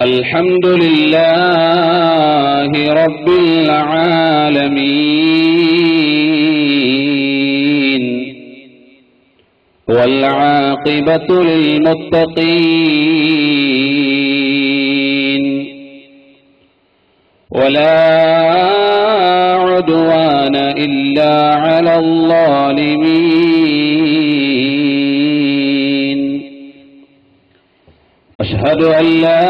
الحمد لله رب العالمين والعاقبة للمتقين ولا عدوان إلا على الظالمين أشهد أن لا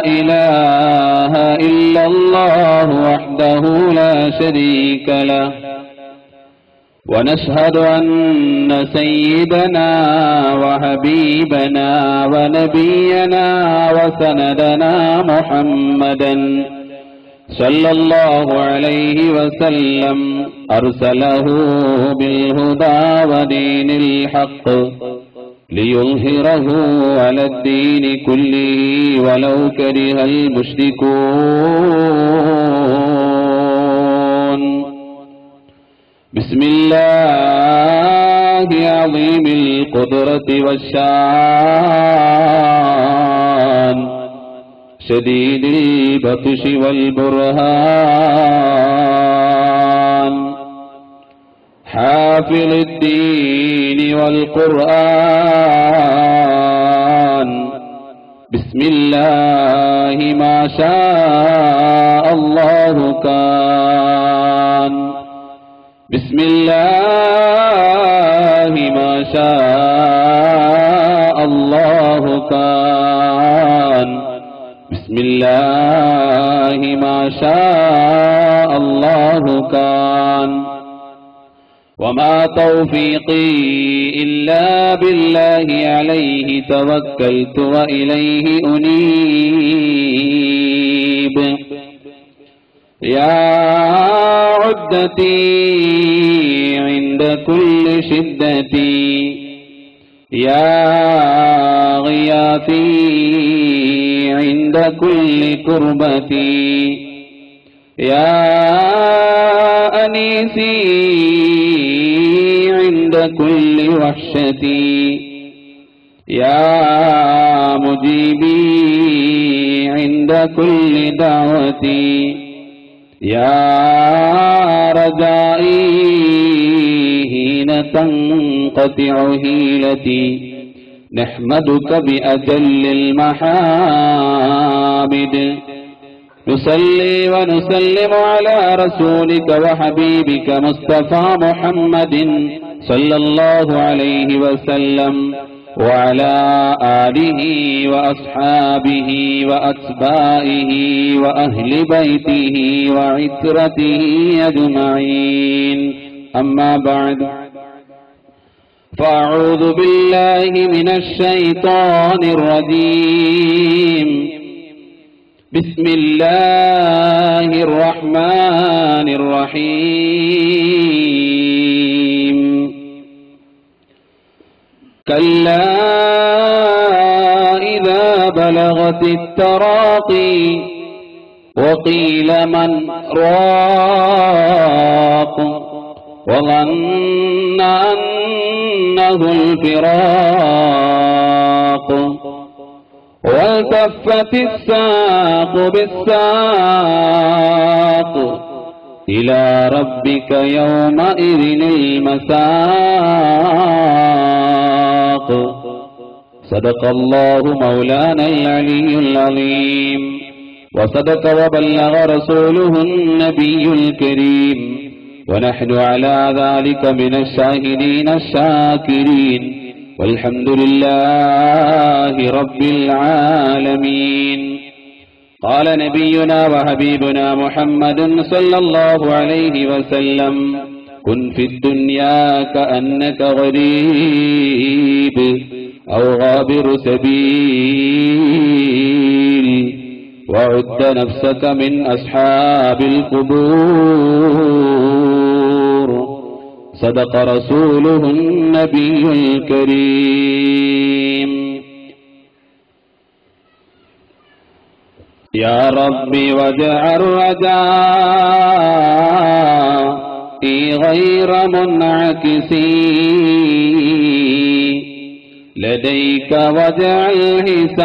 إله إلا الله وحده لا شريك له ونشهد أن سيدنا وحبيبنا ونبينا وسندنا محمدا صلى الله عليه وسلم أرسله بالهدى ودين الحق ليظهره على الدين كله ولو كره المشركون بسم الله عظيم القدرة والشان شديد البطش والبرهان حافظ الدين والقرآن بسم الله ما شاء الله كان بسم الله ما شاء الله كان بسم الله ما شاء الله كان وما توفيقي إلا بالله عليه توكلت وإليه أنيب يا عدتي عند كل شدتي يا غياثي عند كل كربتي يا أنيسي عند كل وحشتي يا مجيبي عند كل دعوتي يا رجائي حين تنقطع حيلتي نحمدك بأجل المحامد نصلي ونسلم على رسولك وحبيبك مصطفى محمد صلى الله عليه وسلم وعلى آله وأصحابه وأتباعه وأهل بيته وعترته أجمعين أما بعد فأعوذ بالله من الشيطان الرجيم بسم الله الرحمن الرحيم كلا إذا بلغت التراقي وقيل من راق وظن أنه الفراق والتفت الساق بالساق إلى ربك يومئذ المساق صدق الله مولانا العلي العظيم وصدق وبلغ رسوله النبي الكريم ونحن على ذلك من الشاهدين الشاكرين والحمد لله رب العالمين قال نبينا وحبيبنا محمد صلى الله عليه وسلم كن في الدنيا كأنك غريب أو غابر سبيل وعد نفسك من أصحاب القبور صدق رسوله النبي الكريم يا ربي واجعل رجائي غير منعكسي لديك واجعل حسابي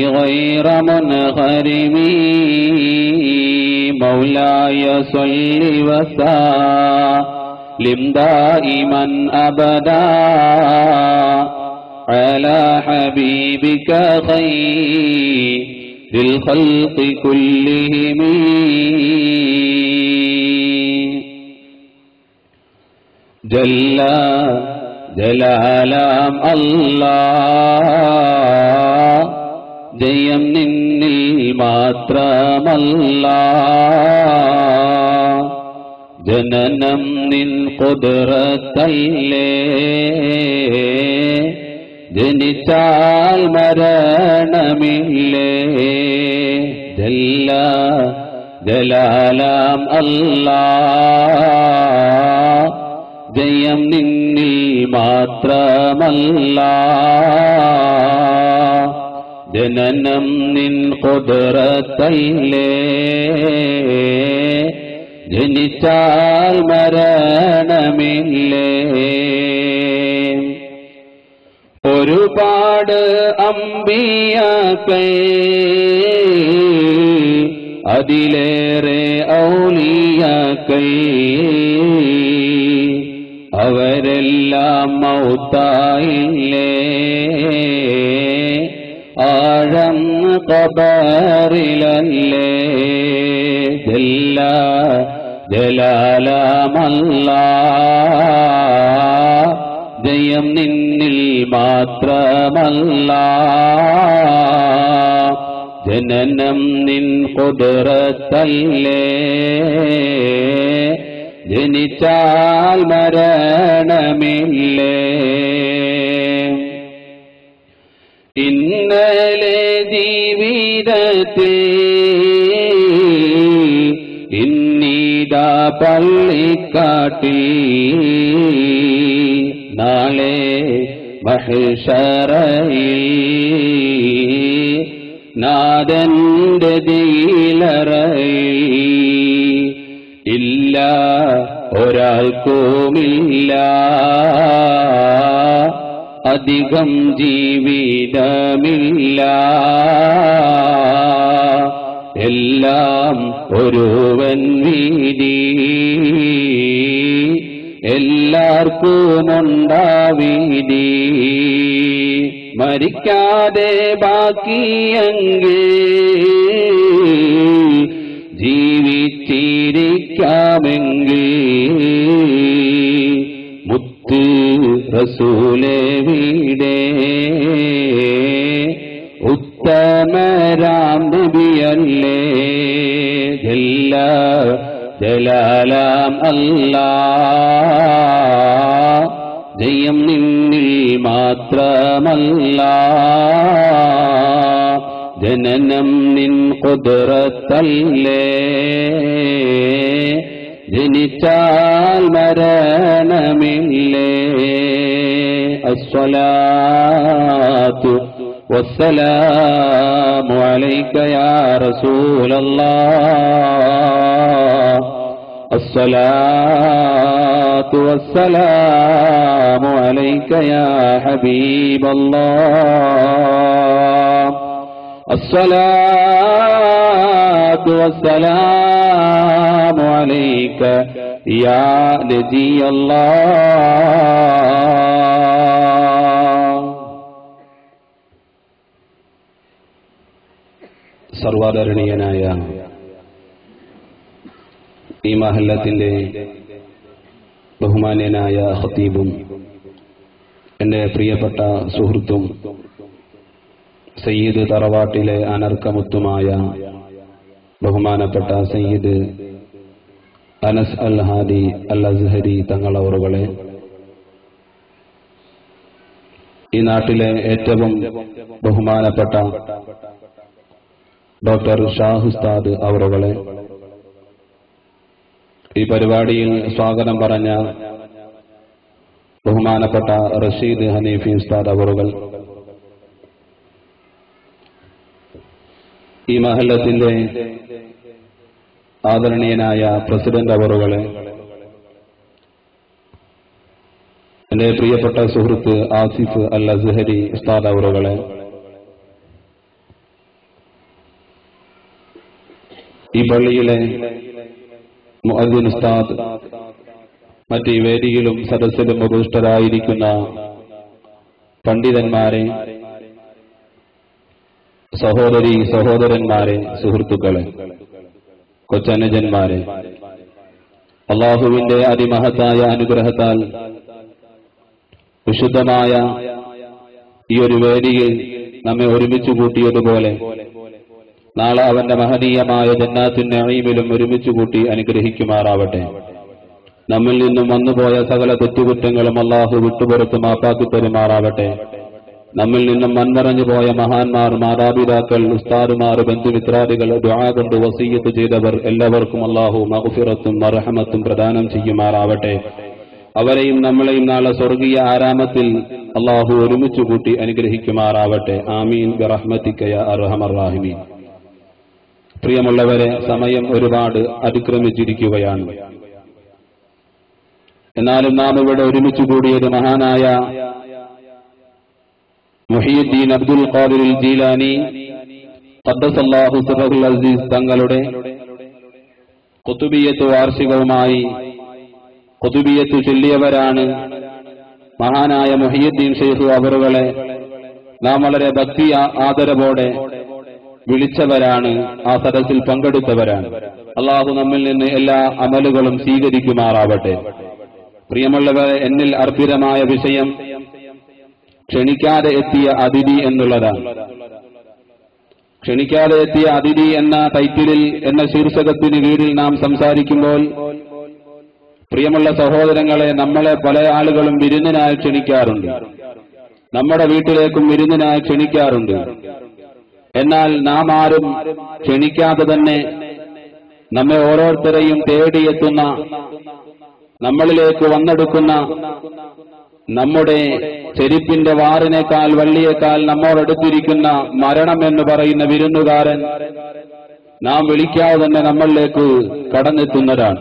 غير منغرم مولاي صل وسلم دائما أبدا على حبيبك خير للخلق كلهم جل ജലാലാം അല്ലാഹ് ജയം നിന്നിൽ മാത്രമല്ലാഹ് ജനനം നിൻ ഖുദ്റത്തല്ലേ ജനിച്ചാൽ മരണമില്ലേ ജല്ല ജലാലാം അല്ലാഹ് ജയം നിന്നിൽ മാത്രമല്ലാഹ് ജനനം നിൻ ഖുദ്റത്തല്ലേ ജനിച്ചാൽ മരണമില്ലേ ഒരുപാട് അമ്പിയാക്കൾ അതിലേറെ ഔലിയാക്കൾ അവരെല്ലാം മൗത്തായില്ലേ ആഴം ഖബറിലല്ലേ ജല്ല ജലാലമല്ലാഹ് ജയം നിന്നിൽ മാത്രമല്ലാഹ് ജനനം നിൻ ഖുദ്റത്തല്ലേ ജനിച്ചാൽ മരണമില്ലേ ഇന്നലെ ജീവിതത്തിൽ ഇന്നീതാ പള്ളിക്കാട്ടിൽ നാളെ മഹ്ശറയിൽ നാദന്റെ ദീലറയിൽ ഇല്ല ഒരാൾക്കുമില്ല അധികം ജീവിതമില്ല എല്ലാം ഒരുവൻ വീതി എല്ലാവർക്കുമുണ്ടാവീതി മരിക്കാതെ ബാക്കിയെങ്കിൽ ജീവിച്ചിരിക്കാമെങ്കിൽ മുത്ത് റസൂലേ വീടേ ഉത്തമരാം നബിയല്ലേ ജല്ല ജലാലാം അല്ലാഹ് ജയം നിന്നിൽ മാത്രമല്ലാഹ് ജനനം നിൻ ഖുദ്റത്തല്ലേ ജനിച്ചാൽ മരണമില്ലേ അസ്സലാത്തു വസ്സലാമു അലൈക യാ റസൂലല്ലാഹ് അസ്സലാത്തു വസ്സലാമു അലൈക യാ ഹബീബല്ലാഹ് الصلاة والسلام عليك يا نبي الله സർവ്വധരണീയനായ ഈ മഹല്ലത്തിന്റെ ബഹുമാന്യനായ ഖതീബും എന്റെ പ്രിയപ്പെട്ട സുഹൃത്തും സയ്യിദ് തറവാട്ടിലെ അനർക്കമുത്തുമായ ബഹുമാനപ്പെട്ട സയ്യിദ് അനസ് അൽ ഹാദി അൽ അസ്ഹരി തങ്ങളവറുകളെ, ഈ നാട്ടിലെ ഏറ്റവും ബഹുമാനപ്പെട്ട ഡോക്ടർ ഷാഹ് ഉസ്താദ് അവറുകളെ, ഈ പരിപാടിയിൽ സ്വാഗതം പറഞ്ഞ ബഹുമാനപ്പെട്ട റഷീദ് ഹനീഫി ഉസ്താദ് അവറുകൾ, ഈ മഹല്ലത്തിന്റെ ആദരണീയനായ പ്രസിഡന്റ് അവറുകളെ, എന്റെ പ്രിയപ്പെട്ട സുഹൃത്ത് ആസിഫ് അൽ അസ്ഹരി ഉസ്താദ് അവറുകളെ, ഈ പള്ളിയിലെ മുഅദ്ദിൻ ഉസ്താദ്, മറ്റ് വേദിയിലും സദസ്സിലും ഉപവിഷ്ടരായിരിക്കുന്ന പണ്ഡിതന്മാരെ, സഹോദരി സഹോദരന്മാരെ, സുഹൃത്തുക്കളെ, കൊച്ചനുജന്മാരെ, അല്ലാഹുവിന്റെ അതിമഹത്തായ അനുഗ്രഹത്താൽ വിശുദ്ധമായ ഈ ഒരു വേദിയിൽ നമ്മെ ഒരുമിച്ച് കൂട്ടിയതുപോലെ നാളെ അവന്റെ മഹനീയമായ ജന്നാത്തുൻ നഈമിലും ഒരുമിച്ച് കൂട്ടി അനുഗ്രഹിക്കുമാറാവട്ടെ. നമ്മിൽ നിന്നും വന്നുപോയ സകല തെറ്റുകുറ്റങ്ങളും അല്ലാഹു വിട്ടുപുറത്ത് മാപ്പാക്കി തരുമാറാവട്ടെ. നമ്മിൽ നിന്നും മൺമറഞ്ഞു പോയ മഹാന്മാർ, മാതാപിതാക്കൾ, ഉസ്താദുമാർ, ബന്ധുമിത്രാദികൾ, ദുആ കൊണ്ട് വസിയ്യത്ത് ചെയ്തവർ എല്ലാവർക്കും അല്ലാഹു മഗ്ഫിറത്തും മർഹമത്തും പ്രദാനം ചെയ്യുമാറാവട്ടെ. അവരെയും നമ്മളെയും നാളെ സ്വർഗീയ ആരാമത്തിൽ അല്ലാഹു ഒരുമിച്ച് കൂട്ടി അനുഗ്രഹിക്കുമാറാവട്ടെ. ആമീൻ ബിറഹ്മതിക യാ അർഹമർ റഹീമീൻ. പ്രിയമുള്ളവരെ, സമയം ഒരുപാട് അതിക്രമിച്ചിരിക്കുകയാണ്. എന്നാലും നാം ഇവിടെ ഒരുമിച്ച് കൂടിയത് മഹാനായ മുഹീദ്ദീൻ അബ്ദുൽ ഖാദിർ ജീലാനി ഖദ്ദസല്ലാഹു സിറഹുൽ അസീസ് തങ്ങളുടെ ഖുതുബിയ്യത്ത് വാർഷികവുമായി ഖുതുബിയ്യത്ത് ചൊല്ലിയവരാണ്. മഹാനായ മുഹീദ്ദീൻ ശൈഖ് അവറുകളെ നാം വളരെ ഭക്തി ആദരവോടെ വിളിച്ചവരാണ്, ആ സദസ്സിൽ പങ്കെടുത്തവരാണ്. അല്ലാഹു നമ്മിൽ നിന്ന് എല്ലാ അമലുകളും സ്വീകരിക്കുമാറാവട്ടെ. പ്രിയമുള്ളവരെ, എന്നിൽ അർപ്പിതമായ വിഷയം ക്ഷണിക്കാതെ എത്തിയ അതിഥി എന്നുള്ളതാണ്. ക്ഷണിക്കാതെ എത്തിയ അതിഥി എന്ന ടൈറ്റിലിൽ, എന്ന ശീർഷകത്തിന് കീഴിൽ നാം സംസാരിക്കുമ്പോൾ, പ്രിയമുള്ള സഹോദരങ്ങളെ, നമ്മളെ പല ആളുകളും വിരുന്നിനായി ക്ഷണിക്കാറുണ്ട്, നമ്മുടെ വീട്ടിലേക്കും വിരുന്നിനായി ക്ഷണിക്കാറുണ്ട്. എന്നാൽ നാം ആരും ക്ഷണിക്കാതെ തന്നെ നമ്മെ ഓരോരുത്തരെയും തേടിയെത്തുന്ന, നമ്മളിലേക്ക് വന്നെടുക്കുന്ന, നമ്മുടെ ചെരുപ്പിന്റെ വാറിനേക്കാൾ വള്ളിയേക്കാൾ നമ്മോടടുത്തിരിക്കുന്ന മരണം എന്ന് പറയുന്ന വിരുന്നുകാരൻ നാം വിളിക്കാതെ തന്നെ നമ്മളിലേക്ക് കടന്നെത്തുന്നതാണ്.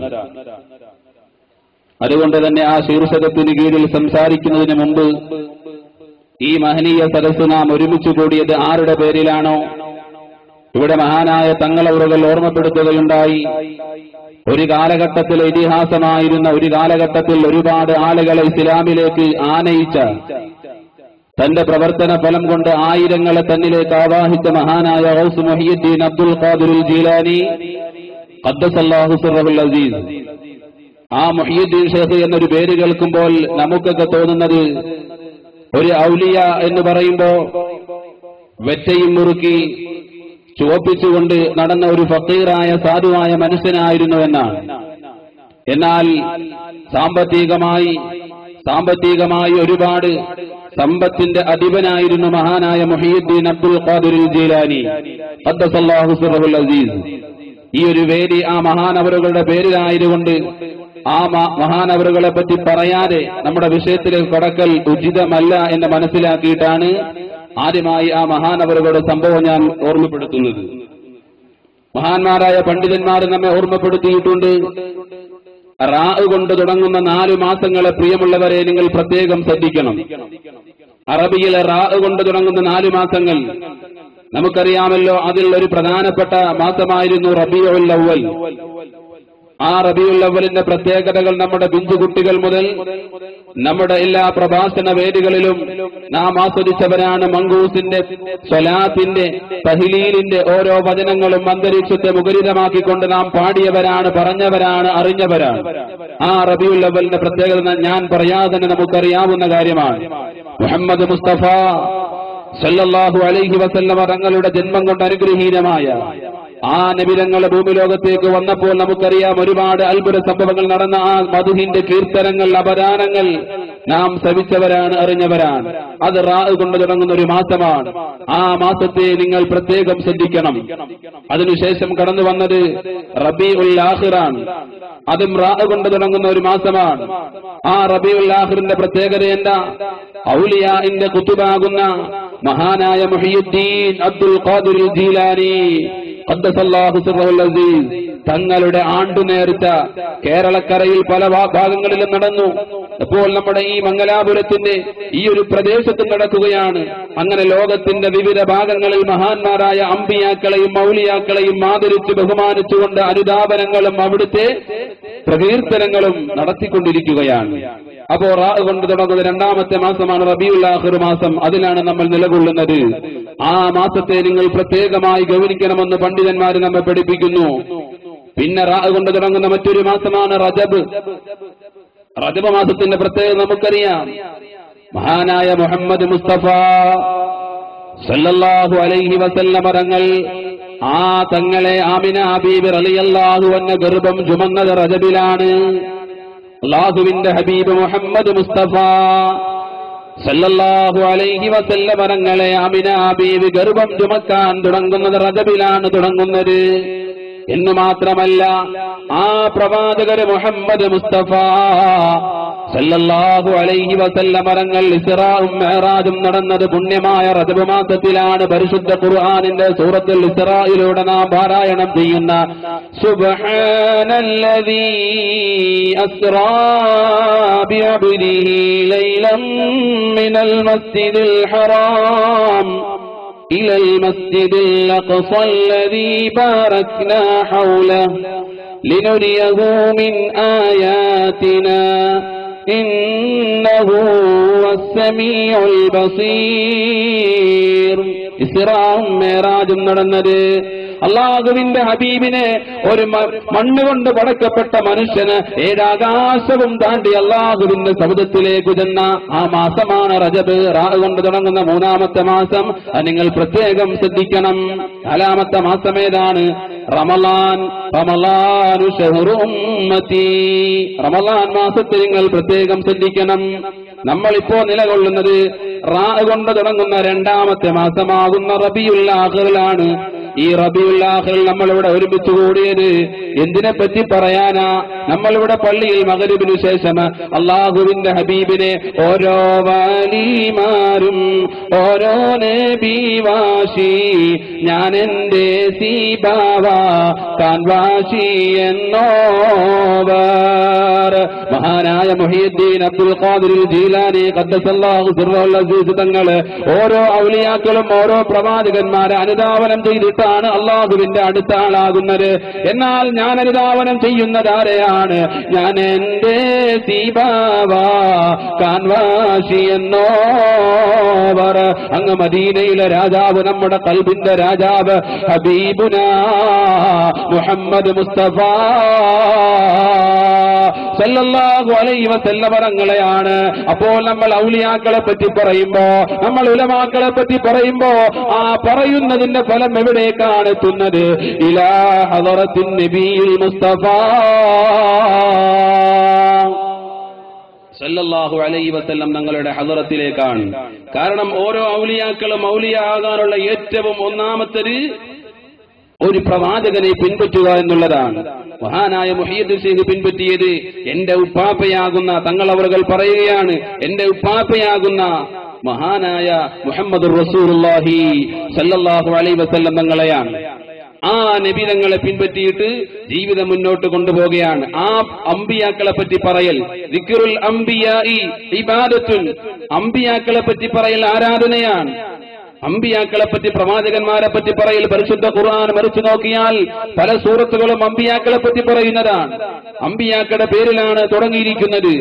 അതുകൊണ്ട് തന്നെ ആ ശീർഷകത്തിന് കീഴിൽ സംസാരിക്കുന്നതിന് മുമ്പ് ഈ മഹനീയ സദസ്സ് നാം ഒരുമിച്ച് കൂടിയത് ആരുടെ പേരിലാണോ, ഇവിടെ മഹാനായ തങ്ങളവറുകൾ ഓർമ്മപ്പെടുത്തുകയുണ്ടായി. ഒരു കാലഘട്ടത്തിലെ ഇതിഹാസമായിരുന്ന, ഒരു കാലഘട്ടത്തിൽ ഒരുപാട് ആളുകളെ ഇസ്ലാമിലേക്ക് ആനയിച്ച, തന്റെ പ്രവർത്തന ഫലം കൊണ്ട് ആയിരങ്ങളെ തന്നിലേക്ക് ആവാഹിച്ച മഹാനായ ഗൗസ് മുഹീദ്ദീൻ അബ്ദുൽ ഖാദിർ ജീലാനി ഖദ്ദസല്ലാഹു സിറഹുൽ അസീസ്. ആ മുഹീദ്ദീൻ ശൈഖ് എന്നൊരു പേര് കേൾക്കുമ്പോൾ നമുക്കൊക്കെ തോന്നുന്നത് ഒരു ഔലിയ എന്ന് പറയുമ്പോ വെറ്റയും മുറുക്കി ചുവപ്പിച്ചുകൊണ്ട് നടന്ന ഒരു ഫക്കീറായ സാധുവായ മനുഷ്യനായിരുന്നു എന്നാണ്. എന്നാൽ സാമ്പത്തികമായി ഒരുപാട് സമ്പത്തിന്റെ അധിപനായിരുന്നു മഹാനായ മുഹീദ്ദീൻ അബ്ദുൽ ഖാദിർ ജീലാനി ഖദ്ദസല്ലാഹു സിറഹുൽ അസീസ്. ഈ ഒരു വേദി ആ മഹാനവറുകളുടെ പേരിലായതുകൊണ്ട് ആ മഹാനവറുകളെ പറ്റി പറയാതെ നമ്മുടെ വിഷയത്തിലേക്ക് കടക്കൽ ഉചിതമല്ല എന്ന് മനസ്സിലാക്കിയിട്ടാണ് ആദ്യമായി ആ മഹാനവറുകളുടെ സംഭവം ഞാൻ ഓർമ്മപ്പെടുത്തുന്നത്. മഹാന്മാരായ പണ്ഡിതന്മാർ നമ്മെ ഓർമ്മപ്പെടുത്തിയിട്ടുണ്ട്. റാ കൊണ്ട് തുടങ്ങുന്ന 4 മാസങ്ങളെ പ്രിയമുള്ളവരെ നിങ്ങൾ പ്രത്യേകം ശ്രദ്ധിക്കണം. അറബിയിലെ റാ കൊണ്ട് തുടങ്ങുന്ന 4 മാസങ്ങൾ നമുക്കറിയാമല്ലോ. അതിൽ ഒരു പ്രധാനപ്പെട്ട മാസമായിരുന്നു റബീഉൽ അവ്വൽ. ആ റബീഉൽ അവ്വലിന്റെ പ്രത്യേകതകൾ നമ്മുടെ ബിഞ്ചുകുട്ടികൾ മുതൽ നമ്മുടെ എല്ലാ പ്രഭാഷണ വേദികളിലും നാം ആസ്വദിച്ചവരാണ്. മങ്കൂസിന്റെ, സ്വലാത്തിന്റെ, തഹ്ലീലിന്റെ ഓരോ വചനങ്ങളും അന്തരീക്ഷത്തെ മുഖരിതമാക്കിക്കൊണ്ട് നാം പാടിയവരാണ്, പറഞ്ഞവരാണ്, അറിഞ്ഞവരാണ്. ആ റബീഉൽ അവ്വലിന്റെ പ്രത്യേകത ഞാൻ പറയാതെ തന്നെ നമുക്കറിയാവുന്ന കാര്യമാണ്. മുഹമ്മദ് മുസ്തഫ സല്ലല്ലാഹു അലൈഹി വസല്ലമ തങ്ങളുടെ ജന്മം കൊണ്ട് അനുഗ്രഹീതമായ ആ നബിതങ്ങളെ ഭൂമി ലോകത്തേക്ക് വന്നപ്പോൾ നമുക്കറിയാം ഒരുപാട് അത്ഭുത സംഭവങ്ങൾ നടന്ന ആ മധുഹിന്റെ കീർത്തനങ്ങൾ, അപദാനങ്ങൾ നാം ശ്രവിച്ചവരാണ്, അറിഞ്ഞവരാണ്. അത് റാ കൊണ്ട് തുടങ്ങുന്ന ഒരു മാസമാണ്. ആ മാസത്തെ നിങ്ങൾ പ്രത്യേകം ശ്രദ്ധിക്കണം. അതിനുശേഷം കടന്നു വന്നത് റബീഉൽ ആഖിറാണ്. അതും റാ കൊണ്ട് തുടങ്ങുന്ന ഒരു മാസമാണ്. ആ റബീഉൽ ആഖിറിന്റെ പ്രത്യേകത എന്താ? ഔലിയാഇന്റെ ഖുതുബാകുന്ന മഹാനായ മുഹീദ്ദീൻ അബ്ദുൽ ഖാദിർ ജീലാനി ഖദ്ദസല്ലാഹു സിറഹുൽ അസീസ് തങ്ങളുടെ ആണ്ടുനേർച്ച കേരളക്കരയിൽ പല ഭാഗങ്ങളിലും നടന്നു. ഇപ്പോൾ നമ്മുടെ ഈ മംഗലാപുരത്തിന്റെ ഈ ഒരു പ്രദേശത്ത് നടക്കുകയാണ്. അങ്ങനെ ലോകത്തിന്റെ വിവിധ ഭാഗങ്ങളിൽ മഹാന്മാരായ അമ്പിയാക്കളെയും മൗലിയാക്കളെയും ആദരിച്ച് ബഹുമാനിച്ചുകൊണ്ട് അനുദാപനങ്ങളും അവിടുത്തെ പ്രകീർത്തനങ്ങളും നടത്തിക്കൊണ്ടിരിക്കുകയാണ്. അപ്പോ റാ കൊണ്ട് തുടങ്ങുന്ന രണ്ടാമത്തെ മാസമാണ് റബീഉൽ ആഖിർ മാസം. അതിലാണ് നമ്മൾ നിലകൊള്ളുന്നത്. ആ മാസത്തെ നിങ്ങൾ പ്രത്യേകമായി ഗൗനിക്കണമെന്ന് പണ്ഡിതന്മാർ നമ്മെ പഠിപ്പിക്കുന്നു. പിന്നെ റാ കൊണ്ട് തുടങ്ങുന്ന മറ്റൊരു മാസമാണ് റജബ്. റജബ് മാസത്തിന്റെ പ്രത്യേകത നമുക്കറിയാം. മഹാനായ മുഹമ്മദ് മുസ്തഫ സല്ലല്ലാഹു അലൈഹി വസല്ലം തങ്ങൾ ആ തങ്ങളെ ആമിന ഹബീബ് റളിയല്ലാഹു അൻഹ ഗർഭം ചുമന്നത് റജബിലാണ്. അല്ലാഹുവിന്റെ ഹബീബ് മുഹമ്മദ് മുസ്തഫ സല്ലല്ലാഹു അലൈഹി വസല്ലം തങ്ങളെ ആമിന ഹബീബ് ഗർഭം ചുമക്കാൻ തുടങ്ങുന്നത് റജബിലാണ് തുടങ്ങുന്നത് എന്ന് മാത്രമല്ല, ആ പ്രവാചകർ മുഹമ്മദ് മുസ്തഫ സല്ലല്ലാഹു അലൈഹി വസല്ലം തങ്ങൾ ഇസ്റാഉം മിഅ്റാജും നടന്നത് പുണ്യമായ റജബ് മാസത്തിലാണ്. പരിശുദ്ധ ഖുർആനിന്റെ സൂറത്തുൽ ഇസ്റായിലൂടെ നാം പാരായണം ചെയ്യുന്ന സുബ്ഹാനല്ലദീ അസ്റാ ബിഅബ്ദിഹി ലൈലൻ മിനൽ മസ്ജിദിൽ ഹറാം إلى المسجد الأقصى الذي باركنا حوله لنريه من آياتنا إنه هو السميع البصير. ഇസ്റാഉം മിഅ്റാജും നടന്നത് അല്ലാഹുവിന്റെ ഹബീബിനെ ഒരു മണ്ണുകൊണ്ട് പടക്കപ്പെട്ട മനുഷ്യന് ഏഴാകാശവും താണ്ടി അല്ലാഹുവിന്റെ സൗദത്തിലേക്ക് ചെന്ന ആ മാസമാണ് റജബ്. റാ കൊണ്ട് തുടങ്ങുന്ന മൂന്നാമത്തെ മാസം നിങ്ങൾ പ്രത്യേകം ശ്രദ്ധിക്കണം. നാലാമത്തെ മാസം ഏതാണ്? റമളാൻ. റമളാനു ശഹ്റു ഉമ്മത്തി. റമളാൻ മാസത്തിൽ നിങ്ങൾ പ്രത്യേകം ശ്രദ്ധിക്കണം. നമ്മളിപ്പോ നിലകൊള്ളുന്നത് റാ കൊണ്ട് തുടങ്ങുന്ന രണ്ടാമത്തെ മാസമാകുന്ന റബീഉൽ ആഖിറിലാണ്. ഈ റബീഉൽ ആഖിറിൽ നമ്മളിവിടെ ഒരുമിച്ച് കൂടിയത് എന്തിനെ പറ്റി പറയാനാ? നമ്മളിവിടെ പള്ളിയിൽ മഗ്‌രിബിനു ശേഷം അല്ലാഹുവിന്റെ ഹബീബിനെ ഓരോ വാലിമാരും ഓരോ നബി വാശി ഞാൻ എന്റെ സീബാവ കാൻവാശി എന്നോവർ മഹാനായ മുഹീദ്ദീൻ അബ്ദുൽ ഖാദിർ ജീലാനി ഖദ്ദസല്ലാഹു സിർറഹുൽ അസീസ് തങ്ങൾ ഓരോ ഔലിയാക്കളും ഓരോ പ്രവാചകന്മാരെ അനുധാവനം ചെയ്തിട്ടാണ് അള്ളാഹുവിന്റെ അടുത്ത ആളാകുന്നത്. എന്നാൽ ഞാൻ അനുധാവനം ചെയ്യുന്നത് ആരെയാണ്? ഞാൻ എന്റെ സീബാവ കാൻവാശി എന്നോവർ. അങ്ങ് മദീനയിലെ രാജാവ്, നമ്മുടെ ഖൽബിന്റെ രാജാവ് ഹബീബുന മുഹമ്മദ് മുസ്തഫ സല്ലല്ലാഹു അലൈഹി വസല്ലം തങ്ങളെയാണ്. അപ്പോൾ നമ്മൾ ഔലിയാക്കളെ പറ്റി പറയുമ്പോ, നമ്മൾ ഉലമാക്കളെ പറ്റി പറയുമ്പോ ആ പറയുന്നതിന്റെ ഫലം എവിടേക്കാണ് എത്തുന്നത്? ഇലാ ഹദറത്തിൻ നബിയിൽ മുസ്തഫ സല്ലല്ലാഹു അലൈഹി വസല്ലം തങ്ങളുടെ ഹദറത്തിലേക്കാണ്. കാരണം ഓരോ ഔലിയാക്കളും ഔലിയ ആകാനുള്ള ഏറ്റവും ഒന്നാമത്തെ ഒരു പ്രവാചകനെ പിൻപറ്റുക എന്നുള്ളതാണ്. മഹാനായ മുഹീദ്ദീൻ ശൈഖ് പിൻപറ്റിയത് എന്റെ ഉപ്പാപ്പയാകുന്ന തങ്ങൾ അവர்கள் പറയുകയാണ്, എന്റെ ഉപ്പാപ്പയാകുന്ന മഹാനായ മുഹമ്മദുർ റസൂലുള്ളാഹി സല്ലല്ലാഹു അലൈഹി വസല്ലം തങ്ങളെയാണ്. ആ നബി തങ്ങളെ പിൻപറ്റിയിട്ട് ജീവിതം മുന്നോട്ട് കൊണ്ടുപോവുകയാണ്. ആ അമ്പിയാക്കളെ പറ്റി പറയൽ ദിക്റുൽ അംബിയാഇ ഇബാദത്തുൻ. അമ്പിയാക്കളെ പറ്റി പറയൽ ആരാധനയാണ്. അമ്പിയാക്കളെ പറ്റി, പ്രവാചകന്മാരെ പറ്റി പറയൽ പരിശുദ്ധ ഖുർആൻ മറിച്ചു നോക്കിയാൽ പല സൂറത്തുകളും അമ്പിയാക്കളെ പറ്റി പറയുന്നതാണ്. അമ്പിയാക്കളുടെ പേരിലാണ് തുടങ്ങിയിരിക്കുന്നത്.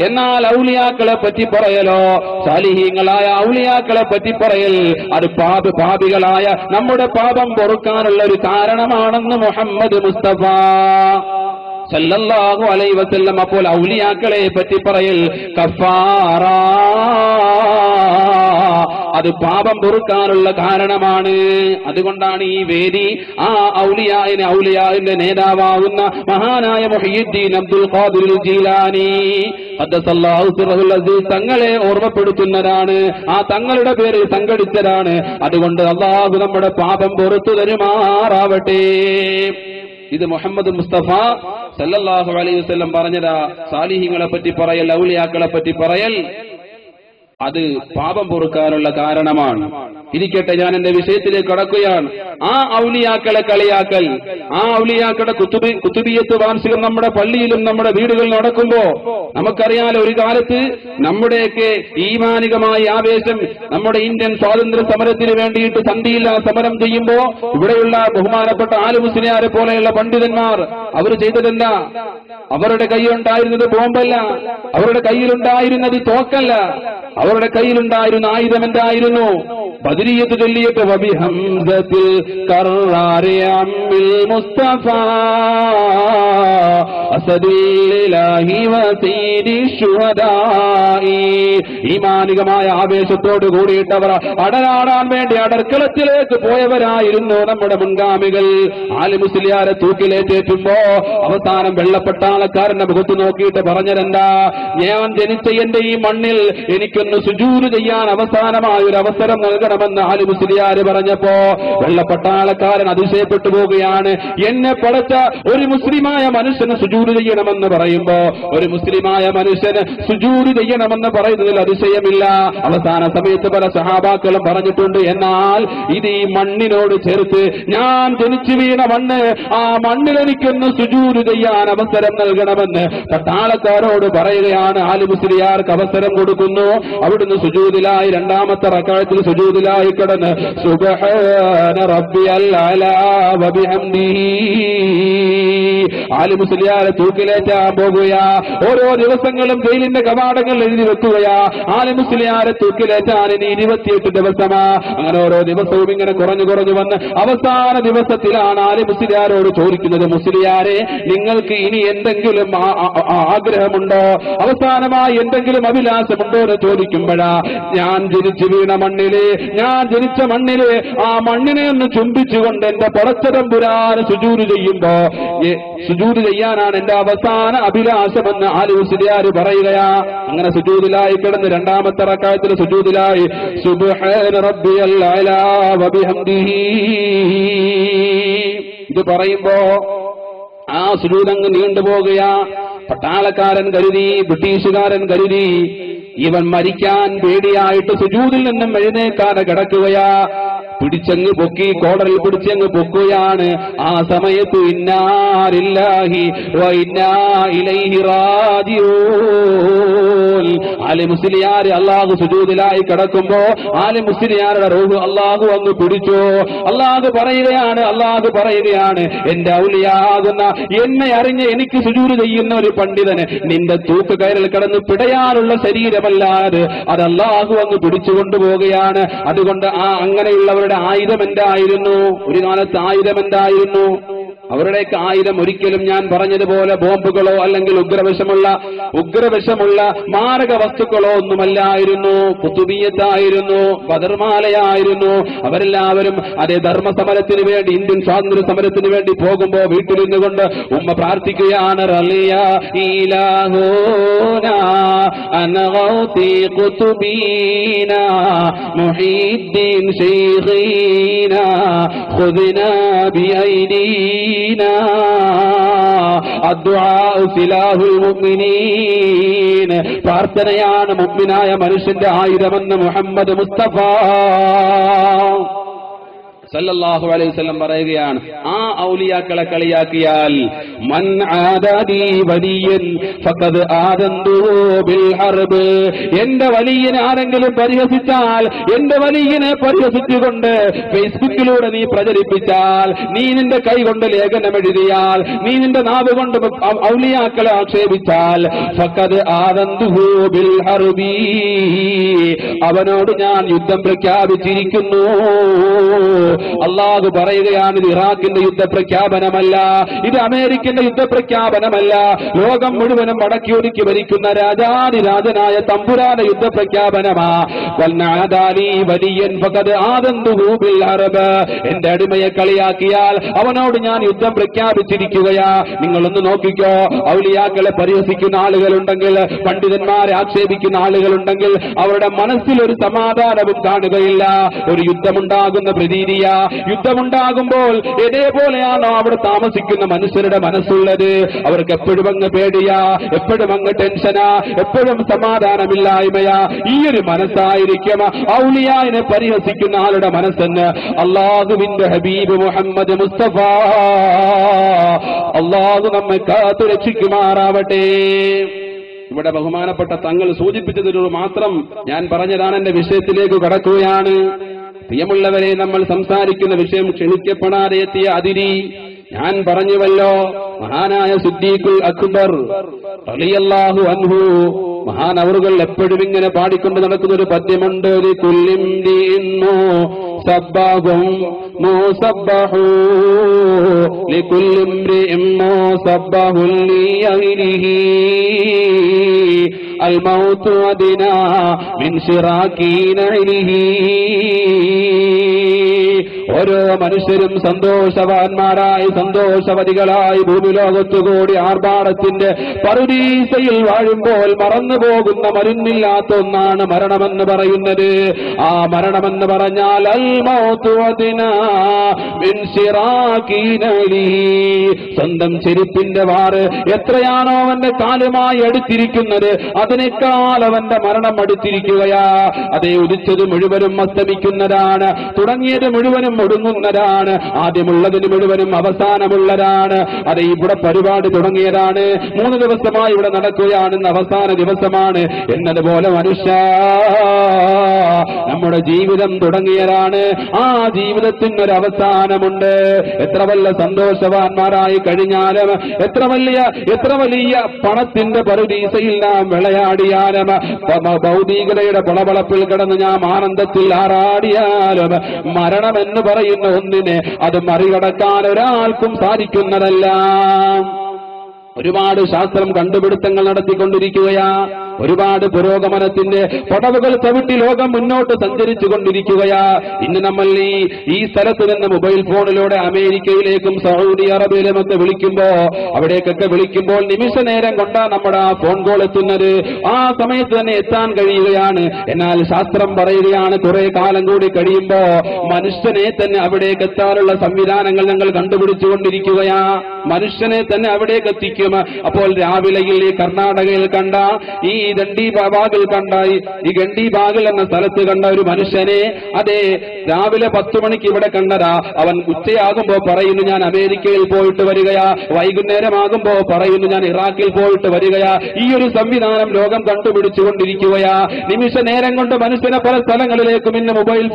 എന്നാൽ ഔലിയാക്കളെ പറ്റി പറയലോ, സാലിഹീങ്ങളായ ഔലിയാക്കളെ പറ്റി പറയൽ അത് പാപികളായ നമ്മുടെ പാപം പൊറുക്കാനുള്ള ഒരു കാരണമാണെന്ന് മുഹമ്മദ് മുസ്തഫ സല്ലല്ലാഹു അലൈഹി വസല്ലം. അപ്പോൾ ഔലിയാക്കളെ പറ്റി പറയൽ കഫാറ, അത് പാപം പൊറുക്കാനുള്ള കാരണമാണ്. അതുകൊണ്ടാണ് ഈ വേദി ആ ഔലിയാഇന്റെ നേതാവാകുന്ന മഹാനായ മുഹീദ്ദീൻ അബ്ദുൽ ഖാദിർ ജീലാനി ഖദ്ദസല്ലാഹു സിർറഹുൽ അസീസ് തങ്ങളെ ഓർമ്മപ്പെടുത്തുന്നതാണ്. ആ തങ്ങളുടെ പേരിൽ സംഘടിച്ചതാണ്. അതുകൊണ്ട് അല്ലാഹു നമ്മുടെ പാപം പൊറുത്തു തരുമാറാവട്ടെ. ഇത് മുഹമ്മദ് മുസ്തഫ സല്ലല്ലാഹു അലൈഹി വസല്ലം പറഞ്ഞതാ. സാലിഹീങ്ങളെ പറ്റി പറയൽ, ഔലിയാക്കളെ പറ്റി പറയൽ അത് പാപം പൊറുക്കാനുള്ള കാരണമാണ്. ഇരിക്കട്ടെ, ഞാൻ എന്റെ വിഷയത്തിലേക്ക് കടക്കുകയാണ്. ആ ഔലിയാക്കളെ കളിയാക്കൽ, ആ ഔലിയാക്കളുടെ കുത്തുബിയത്ത് വാർഷികം നമ്മുടെ പള്ളിയിലും നമ്മുടെ വീടുകളിൽ നടക്കുമ്പോ നമുക്കറിയാലോ, ഒരു കാലത്ത് നമ്മുടെയൊക്കെ ഈമാനികമായ ആവേശം നമ്മുടെ ഇന്ത്യൻ സ്വാതന്ത്ര്യ സമരത്തിന് വേണ്ടിയിട്ട് സന്ധിയില്ലാ സമരം ചെയ്യുമ്പോ ഇവിടെയുള്ള ബഹുമാനപ്പെട്ട ആലുമുസ്ലിയാരെ പോലെയുള്ള പണ്ഡിതന്മാർ അവർ ചെയ്തതെന്താ? അവരുടെ കയ്യിലുണ്ടായിരുന്നത് ബോംബല്ല, അവരുടെ കയ്യിലുണ്ടായിരുന്നത് തോക്കല്ല, അവരുടെ കയ്യിലുണ്ടായിരുന്ന ആയുധം എന്തായിരുന്നു? ബദരിയത്ത് ചൊല്ലിയിട്ട് വബിഹംസത്തിൽ കർറാരി അമ്മിൽ മുസ്തഫ അസദില്ലാഹി വസീദി ശുഹദാഇ. ഈമാനികമായ ആവേശത്തോട് കൂടിയിട്ടവർ അടരാടാൻ വേണ്ടി അടർക്കളത്തിലേക്ക് പോയവരായിരുന്നു നമ്മുടെ മുൻഗാമികൾ. ആലിമുസ്ലിയാരെ തൂക്കിലേറ്റേറ്റുമ്പോ അവസാനം വെള്ളപ്പട്ടാളക്കാരന്റെ മുഖത്ത് നോക്കിയിട്ട് പറഞ്ഞതെന്താ? ഞാൻ ജനിച്ച എന്റെ ഈ മണ്ണിൽ എനിക്കൊന്ന് സുജൂദ് ചെയ്യാൻ അവസാനമായ ഒരു അവസരം നൽകണമെന്ന് ആലിമുസ്ലിയാര് പറഞ്ഞപ്പോ വെള്ളപ്പട്ടാളക്കാരൻ അതിശയപ്പെട്ടു പോവുകയാണ്. എന്നെ പടച്ച ഒരു മുസ്ലിമായ മനുഷ്യന് സുജൂദ് ചെയ്യണമെന്ന് പറയുമ്പോ ഒരു മുസ്ലിമായ മനുഷ്യന് സുജൂദ് ചെയ്യണമെന്ന് പറയുന്നതിൽ അതിശയമില്ല. അവസാന സമയത്ത് പല സഹാബാക്കളും പറഞ്ഞിട്ടുണ്ട്, എന്നാൽ ഇത് ഈ മണ്ണിനോട് ചേർത്ത് ഞാൻ ജനിച്ചു വീണ മണ്ണ്, ആ മണ്ണിൽ എനിക്കൊന്ന് സുജൂദ് ചെയ്യാൻ അവസരം നൽകണമെന്ന് പട്ടാളക്കാരോട് പറയുകയാണ്. ആലിമുസ്ലിയാർക്ക് അവസരം കൊടുക്കുന്നു. അവിടുന്ന് സുജൂദിലായി, രണ്ടാമത്തെ റക്അത്തിൽ സുജൂദിലായി കിടന്ന് സുബ്ഹാന റബ്ബിയൽ അലാ വബിഹംദിഹി ആലിമുസ്ലിയാരെ തൂക്കിലേറ്റാൻ പോകുകയാ. ഓരോ ദിവസങ്ങളും ജയിലിന്റെ കവാടങ്ങൾ എഴുതി വെക്കുകയാ. ആലിമുസ്ലിയാരെ തൂക്കിലേറ്റാൻ ഇനി 28 ദിവസമാ. അങ്ങനെ ഓരോ ദിവസവും ഇങ്ങനെ കുറഞ്ഞു കുറഞ്ഞു വന്ന് അവസാന ദിവസത്തിലാണ് ആലിമുസ്ലിയാരോട് ചോദിക്കുന്നത്, മുസ്ലിയാരെ നിങ്ങൾക്ക് ഇനി എന്തെങ്കിലും ആഗ്രഹമുണ്ടോ, അവസാനമായി എന്തെങ്കിലും അഭിലാഷമുണ്ടോ എന്ന് ചോദിക്കുമ്പോഴാ ഞാൻ ജനിച്ചു വീണ മണ്ണില്, ഞാൻ ജനിച്ച മണ്ണില് ആ മണ്ണിനെ ഒന്ന് ചുംബിച്ചുകൊണ്ട് എന്റെ പടച്ചതമ്പുരാന് സുജൂദ് ചെയ്യുമ്പോ സുജൂദ് ചെയ്യാനാണ് എന്റെ അവസാന അഭിലാഷമെന്ന് ആലിമുസ്ലിയാർ പറയുകയാ. അങ്ങനെ സുജൂദിലായി കിടന്ന് രണ്ടാമത്തെ റക്അത്തിൽ സുജൂദിലായി സുബ്ഹാന റബ്ബിയൽ അലാ വബിഹംദിഹി ഇത് പറയുമ്പോ ആ സുജൂദങ്ങ് നീണ്ടുപോകുകയാ. പട്ടാളക്കാരൻ കരുതി, ബ്രിട്ടീഷുകാരൻ കരുതി ഇവൻ മരിക്കാൻ പേടിയായിട്ട് സുജൂദിൽ നിന്നും എഴുന്നേക്കാതെ കിടക്കുകയാ. പിടിച്ചങ്ങ് പൊക്കി, കോടറിൽ പിടിച്ചങ്ങ് പൊക്കുകയാണ്. ആ സമയത്ത് ഇന്നാ ലില്ലാഹി വ ഇന്നാ ഇലൈഹി റാജിഊൻ. ആലിമുസ്ലിയാർ അല്ലാഹു സുജൂദിലായി കിടക്കുമ്പോ ആലിമുസ്ലിയാരുടെ റൂഹ് അല്ലാഹു അങ്ങ് പിടിച്ചു. അല്ലാഹു പറയുകയാണ് എന്റെ ഔലിയാകുന്ന എന്നെ അറിഞ്ഞ് എനിക്ക് സുജൂദ് ചെയ്യുന്ന ഒരു പണ്ഡിതന് നിന്റെ തൂക്ക് കയറിൽ കിടന്ന് പിടയാനുള്ള ശരീരമല്ലാതെ അത് അല്ലാഹു അങ്ങ് പിടിച്ചുകൊണ്ടുപോവുകയാണ്. അതുകൊണ്ട് അങ്ങനെയുള്ളവരുടെ ആയുധം എന്തായിരുന്നു? ഒരു കാലത്ത് ആയുധം എന്തായിരുന്നു? അവരുടെയൊക്കെ ആയുധം ഒരിക്കലും ഞാൻ പറഞ്ഞതുപോലെ ബോംബുകളോ അല്ലെങ്കിൽ ഉഗ്രവിഷമുള്ള മാരക വസ്തുക്കളോ ഒന്നുമല്ലായിരുന്നു. കുത്തുബിയത്തായിരുന്നു, ബദർമാലയായിരുന്നു. അവരെല്ലാവരും അതേ ധർമ്മസമരത്തിന് വേണ്ടി, ഇന്ത്യൻ സ്വാതന്ത്ര്യ സമരത്തിന് വേണ്ടി പോകുമ്പോ വീട്ടിലിരുന്നു കൊണ്ട് ഉമ്മ പ്രാർത്ഥിക്കുകയാണ്, റളിയ ഇലാഹൂനാ അനഗൗതി ഖുതുബീനാ മുഹീദ്ദീൻ ശൈഖീനാ ഖുദ്നാ ബിഐദീനാ പ്രാർത്ഥനയാണ് മുഅ്മിനായ മനുഷ്യന്റെ ആയുധമെന്ന് മുഹമ്മദ് മുസ്തഫ സല്ലല്ലാഹു അലൈഹി വസല്ലം പറയുകയാണ്. ആ ഔലിയാക്കളെ കളിയാക്കിയാൽ മൻ ആദാദി വലിയൻ ഫഖദ് ആദന്തു ബിൽ ഹർബ്. എന്റെ വലിയനെ ആരെങ്കിലും പരിഹസിച്ചാൽ, എന്റെ വലിയനെ പരിഹസിച്ചുകൊണ്ട് ഫേസ്ബുക്കിലൂടെ നീ പ്രചരിപ്പിച്ചാൽ, നീ നിന്റെ കൈ കൊണ്ട് ലേഖനം എഴുതിയാൽ, നീ നിന്റെ നാവ് കൊണ്ട് ഔലിയാക്കളെ ആക്ഷേപിച്ചാൽ ഫഖദ് ആദന്തു ബിൽ ഹർബി, അവനോട് ഞാൻ യുദ്ധം പ്രഖ്യാപിച്ചിരിക്കുന്നു. അള്ളാഹു പറയുകയാണ്, ഇത് ഇറാഖിന്റെ യുദ്ധപ്രഖ്യാപനമല്ല, ഇത് അമേരിക്കന്റെ യുദ്ധപ്രഖ്യാപനമല്ല, ലോകം മുഴുവനും അടക്കിയൊതുക്കി ഭരിക്കുന്ന രാജാതിരാജനായ തമ്പുരാന്റെ യുദ്ധപ്രഖ്യാപനമാ. എന്റെ അടിമയെ കളിയാക്കിയാൽ അവനോട് ഞാൻ യുദ്ധം പ്രഖ്യാപിച്ചിരിക്കുകയാ. നിങ്ങളൊന്ന് നോക്കിക്കോ, ഔലിയാക്കളെ പരിഹസിക്കുന്ന ആളുകളുണ്ടെങ്കിൽ, പണ്ഡിതന്മാരെ ആക്ഷേപിക്കുന്ന ആളുകളുണ്ടെങ്കിൽ അവരുടെ മനസ്സിൽ ഒരു സമാധാനവും കാണുകയില്ല. ഒരു യുദ്ധമുണ്ടാകുന്ന പ്രതീതിയ, യുദ്ധമുണ്ടാകുമ്പോൾ ഇതേപോലെയാണോ അവിടെ താമസിക്കുന്ന മനുഷ്യരുടെ മനസ്സ്? മനസ്സുള്ളത്. അവർക്ക് എപ്പോഴും അങ്ങ് പേടിയാ, എപ്പോഴും അങ്ങ് ടെൻഷനാ, എപ്പോഴും സമാധാനമില്ലായ്മയാ. ഈ ഒരു മനസ്സായിരിക്കും ഔലിയായിനെ പരിഹസിക്കുന്ന ആളുടെ മനസ്സെന്ന് അള്ളാഹുവിന്റെ ഹബീബ് മുഹമ്മദ് മുസ്തഫ അള്ളാഹു നമ്മെ കാത്തു രക്ഷിക്കുമാറാവട്ടെ. ഇവിടെ ബഹുമാനപ്പെട്ട തങ്ങൾ സൂചിപ്പിച്ചതിനോട് മാത്രം ഞാൻ പറഞ്ഞതാണ്. എന്റെ വിഷയത്തിലേക്ക് കടക്കുകയാണ്. പ്രിയമുള്ളവരെ, നമ്മൾ സംസാരിക്കുന്ന വിഷയം ക്ഷണിക്കപ്പെടാതെ എത്തിയ അതിരി ഞാൻ പറഞ്ഞുവല്ലോ. മഹാനായ സിദ്ദീഖുൽ അക്ബർ റളിയല്ലാഹു അൻഹു മഹാനവറുകൾ എപ്പോഴും ഇങ്ങനെ പാടിക്കൊണ്ട് നടക്കുന്ന ഒരു പദ്യമുണ്ട്. സബ്ബഹും മുസബ്ബഹു ലികുല്ലി ഇംറിഇൻ മുസബ്ബഹു ലിഅഹ്ലിഹി അൽ മൗതു അദ്നാ മിൻ ശിറാകി നഇലിഹി. ഓരോ മനുഷ്യരും സന്തോഷവാന്മാരായി സന്തോഷവതികളായി ഭൂമിലോകത്തുകൂടി ആർഭാടത്തിന്റെ പറുദീസയിൽ വാഴുമ്പോൾ മറന്നുപോകുന്ന മരുന്നില്ലാത്ത ഒന്നാണ് മരണമെന്ന് പറയുന്നത്. ആ മരണമെന്ന് പറഞ്ഞാൽ അൽ മൗതു അദ്നാ മിൻ ശിറാകി നഇലിഹി. സ്വന്തം ചെരുപ്പിന്റെ വാറ് എത്രയാണോ അവന്റെ കാലുമായി അടുത്തിരിക്കുന്നത് അതിനേക്കാൾ അവന്റെ മരണം അടുത്തിരിക്കുകയാ. അതേ, ഉദിച്ചത് മുഴുവനും അസ്തമിക്കുന്നതാണ്, തുടങ്ങിയത് മുഴുവനും ഒടുങ്ങുന്നതാണ്, ആദ്യമുള്ളതിന് മുഴുവനും അവസാനമുള്ളതാണ്. അതെ, ഇവിടെ പരിപാടി തുടങ്ങിയതാണ്, 3 ദിവസമായി ഇവിടെ നടക്കുകയാണ്, അവസാന ദിവസമാണ് എന്നതുപോലെ മനുഷ്യ നമ്മുടെ ജീവിതം തുടങ്ങിയതാണ്, ആ ജീവിതത്തിനൊരു അവസാനമുണ്ട്. എത്ര വല്ല സന്തോഷവാന്മാരായി കഴിഞ്ഞാലും, എത്ര വലിയ പണത്തിന്റെ പറുദീസയിൽ നാം വിളയാടിയാലും, ഭൗതികതയുടെ പളപളപ്പിൽ കിടന്ന് നാം ആനന്ദത്തിൽ ആറാടിയാലും, മരണമെന്ന് പറയുന്ന ഒന്നിനെ അത് മറികടക്കാൻ ഒരാൾക്കും സാധിക്കുന്നതല്ല. ഒരുപാട് ശാസ്ത്രം കണ്ടുപിടുത്തങ്ങൾ നടത്തിക്കൊണ്ടിരിക്കുകയാ, ഒരുപാട് പുരോഗമനത്തിന്റെ പടവുകൾ ചവിട്ടി ലോകം മുന്നോട്ട് സഞ്ചരിച്ചു കൊണ്ടിരിക്കുകയാ. ഇന്ന് നമ്മൾ ഈ സ്ഥലത്ത് നിന്ന് മൊബൈൽ ഫോണിലൂടെ അമേരിക്കയിലേക്കും സൗദി അറേബ്യയിലുമൊക്കെ അവിടേക്കൊക്കെ വിളിക്കുമ്പോൾ നിമിഷ നേരം കൊണ്ടാണ് നമ്മുടെ ആ ഫോൺ കോൾ എത്തുന്നത്. ആ സമയത്ത് തന്നെ എത്താൻ കഴിയുകയാണ്. എന്നാൽ ശാസ്ത്രം പറയുകയാണ്, കുറെ കാലം കൂടി കഴിയുമ്പോ മനുഷ്യനെ തന്നെ അവിടേക്ക് എത്താനുള്ള സംവിധാനങ്ങൾ ഞങ്ങൾ കണ്ടുപിടിച്ചുകൊണ്ടിരിക്കുകയാ. മനുഷ്യനെ തന്നെ അവിടേക്ക് എത്തിക്കും. അപ്പോൾ രാവിലെയിൽ ഈ കർണാടകയിൽ കണ്ട ഈ ഗണ്ടിബാഗിൽ എന്ന സ്ഥലത്ത് കണ്ട ഒരു മനുഷ്യനെ, അതെ, രാവിലെ 10 മണിക്ക് ഇവിടെ കണ്ടതാ, അവൻ ഉച്ചയാകുമ്പോ പറയുന്നു ഞാൻ അമേരിക്കയിൽ പോയിട്ട് വരികയാ, വൈകുന്നേരമാകുമ്പോ പറയുന്നു ഞാൻ ഇറാഖിൽ പോയിട്ട് വരികയാ. ഈ ഒരു സംവിധാനം ലോകം കണ്ടുപിടിച്ചുകൊണ്ടിരിക്കുകയാ. നിമിഷ നേരം കൊണ്ട് മനുഷ്യനെ പല സ്ഥലങ്ങളിലേക്കും ഇന്ന് മൊബൈൽ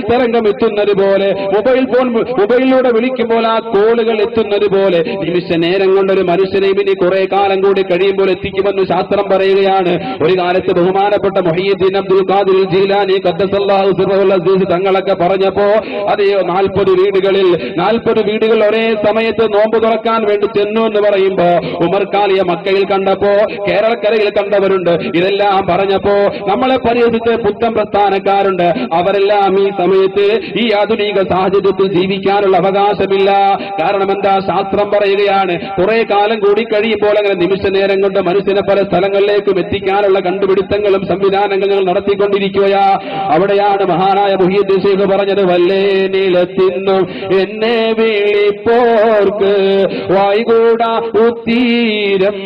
തരംഗം എത്തുന്നത് പോലെ, മൊബൈലിലൂടെ വിളിക്കുമ്പോൾ ആ കോളുകൾ എത്തുന്നത് പോലെ നിമിഷ നേരം കൊണ്ട് ഒരു മനുഷ്യനെ ഇനി കുറെ കാലം കൂടി കഴിയുമ്പോൾ എത്തിക്കുമെന്ന് ശാസ്ത്രം പറയുകയാണ്. ഒരു കാലത്ത് ബഹുമാനപ്പെട്ട മുഹയ്യിദ്ദീൻ അബ്ദുൽ ഖാദിർ ജീലാനി ഖദ്ദസല്ലാഹു സിർറഹുൽ അസീസ് തങ്ങളൊക്കെ പറഞ്ഞപ്പോ, അതെയോ 40 വീടുകൾ ഒരേ സമയത്ത് നോമ്പ് തുറക്കാൻ വേണ്ടി ചെന്നു എന്ന് പറയുമ്പോ, ഉമർക്കാലിയ മക്കയിൽ കണ്ടപ്പോ കേരളക്കരയിൽ കണ്ടവരുണ്ട്. ഇതെല്ലാം പറഞ്ഞപ്പോ നമ്മളെ പരിഹസിച്ച് പുത്തൻ പ്രസ്ഥാനക്കാരുണ്ട്. അവരെല്ലാം ഈ സമയത്ത് ഈ ആധുനിക സാഹചര്യത്തിൽ ജീവിക്കാനുള്ള അവകാശമില്ല. കാരണം എന്താ? ശാസ്ത്രം പറയുകയാണ്, കുറെ കാലം കൂടി കഴിയുമ്പോൾ അങ്ങനെ നിമിഷ നേരം കൊണ്ട് മനുഷ്യനെ പല സ്ഥലങ്ങളിലേക്കും എത്തിക്കാനുള്ള കണ്ടുപിടുത്തങ്ങളും സംവിധാനങ്ങളും ഞങ്ങൾ നടത്തിക്കൊണ്ടിരിക്കുകയാ. അവിടെയാണ് മഹാനായ മുഹയ്യിദ്ദീൻ ശൈഖ് പറഞ്ഞത്, വല്ലേ നിലത്തിന്നും എന്നെ വിളിപ്പോർക്ക് വായ്കൂടാ ഉത്തീരം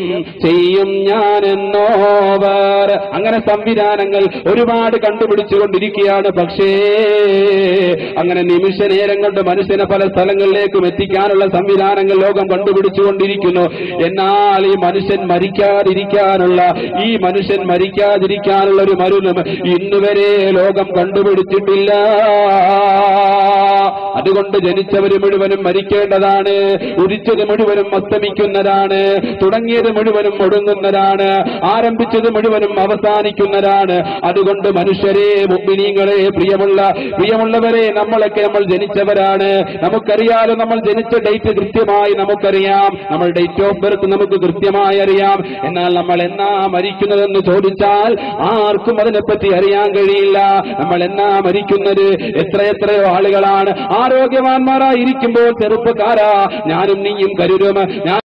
ചെയ്യും ഞാനെന്നോവർ. അങ്ങനെ സംവിധാനങ്ങൾ ഒരുപാട് കണ്ടുപിടിച്ചുകൊണ്ടിരിക്കുകയാണ്. പക്ഷേ അങ്ങനെ നിമിഷ നേരം കൊണ്ട് മനുഷ്യനെ പല സ്ഥലങ്ങളിലേക്കും എത്തിക്കാനുള്ള സംവിധാനങ്ങൾ ലോകം കണ്ടുപിടിച്ചുകൊണ്ടിരിക്കുന്നു. എന്നാൽ ഈ മനുഷ്യൻ മരിക്കാതിരിക്കാനുള്ള ഒരു മരുന്നും ഇന്നുവരെ ലോകം കണ്ടുപിടിച്ചിട്ടില്ല. അതുകൊണ്ട് ജനിച്ചവര് മുഴുവനും മരിക്കേണ്ടതാണ്, ഉദിച്ചത് മുഴുവനും അസ്തമിക്കുന്നതാണ്, തുടങ്ങിയത് മുഴുവനും ഒടുങ്ങുന്നതാണ്, ആരംഭിച്ചത് മുഴുവനും അവസാനിക്കുന്നതാണ്. അതുകൊണ്ട് മനുഷ്യരെ, മുഅ്മിനീങ്ങളെ, പ്രിയമുള്ളവരെ, നമ്മൾ ജനിച്ചവരാണ്. നമുക്കറിയാലോ, നമ്മൾ ജനിച്ച ഡേറ്റ് കൃത്യമായി നമുക്കറിയാം, നമ്മൾ ഡേറ്റ് ഓഫ് ബർത്ത് നമുക്ക് കൃത്യമായി അറിയാം. എന്നാൽ നമ്മൾ എന്നാ മരിക്കുന്നതെന്ന് ചോദിച്ചാൽ ആർക്കും അതിനെപ്പറ്റി അറിയാൻ കഴിയില്ല. നമ്മൾ എന്നാ മരിക്കുന്നത്? എത്രയോ ആളുകളാണ് ആരോഗ്യവാന്മാരായിരിക്കുമ്പോൾ ചെറുപ്പക്കാരാ, ഞാനും നീയും കരുതും, ഞാൻ